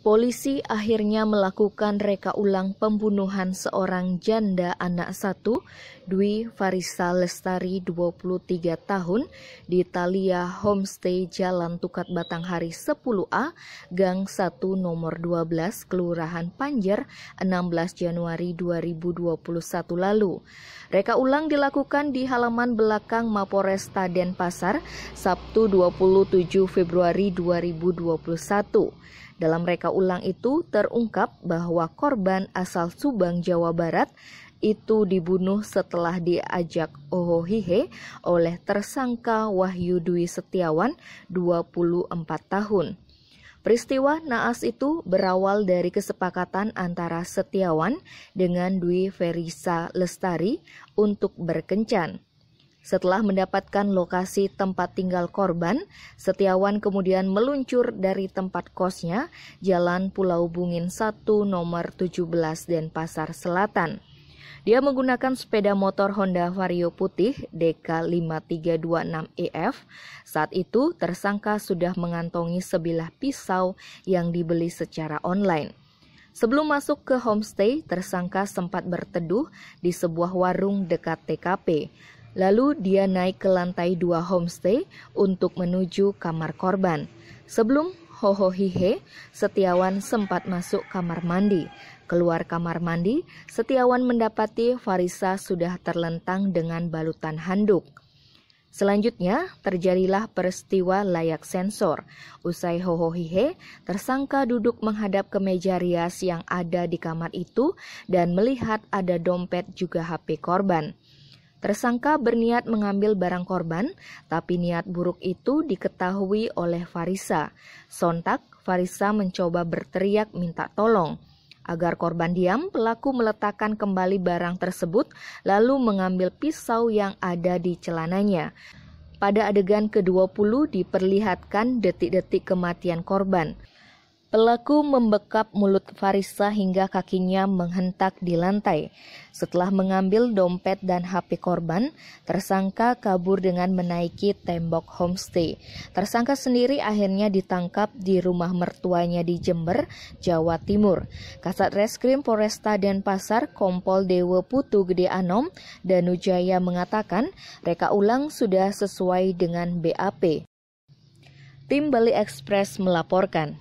Polisi akhirnya melakukan reka ulang pembunuhan seorang janda anak satu, Dwi Farisa Lestari 23 tahun, di Thalia Homestay Jalan Tukat Batanghari 10A, Gang 1 nomor 12, Kelurahan Panjer, 16 Januari 2021 lalu. Reka ulang dilakukan di halaman belakang Mapolresta Denpasar, Sabtu 27 Februari 2021. Dalam reka ulang itu terungkap bahwa korban asal Subang, Jawa Barat itu dibunuh setelah diajak ohohihe oleh tersangka Wahyu Dwi Setiawan, 24 tahun. Peristiwa naas itu berawal dari kesepakatan antara Setiawan dengan Dwi Farisa Lestari untuk berkencan. Setelah mendapatkan lokasi tempat tinggal korban, Setiawan kemudian meluncur dari tempat kosnya, Jalan Pulau Bungin 1 nomor 17 Denpasar Selatan. Dia menggunakan sepeda motor Honda Vario putih DK5326EF. Saat itu tersangka sudah mengantongi sebilah pisau yang dibeli secara online. Sebelum masuk ke homestay, tersangka sempat berteduh di sebuah warung dekat TKP. Lalu dia naik ke lantai 2 homestay untuk menuju kamar korban. Sebelum hohohihe, Setiawan sempat masuk kamar mandi. Keluar kamar mandi, Setiawan mendapati Farisa sudah terlentang dengan balutan handuk. Selanjutnya, terjadilah peristiwa layak sensor. Usai hohohihe, tersangka duduk menghadap ke meja rias yang ada di kamar itu dan melihat ada dompet juga HP korban. Tersangka berniat mengambil barang korban, tapi niat buruk itu diketahui oleh Farisa. Sontak, Farisa mencoba berteriak minta tolong. Agar korban diam, pelaku meletakkan kembali barang tersebut, lalu mengambil pisau yang ada di celananya. Pada adegan ke-20 diperlihatkan detik-detik kematian korban. Pelaku membekap mulut Farisa hingga kakinya menghentak di lantai. Setelah mengambil dompet dan HP korban, tersangka kabur dengan menaiki tembok homestay. Tersangka sendiri akhirnya ditangkap di rumah mertuanya di Jember, Jawa Timur. Kasat Reskrim Polresta Denpasar, Kompol Dewa Putu Gede Anom, Danujaya mengatakan reka ulang sudah sesuai dengan BAP. Tim Bali Express melaporkan.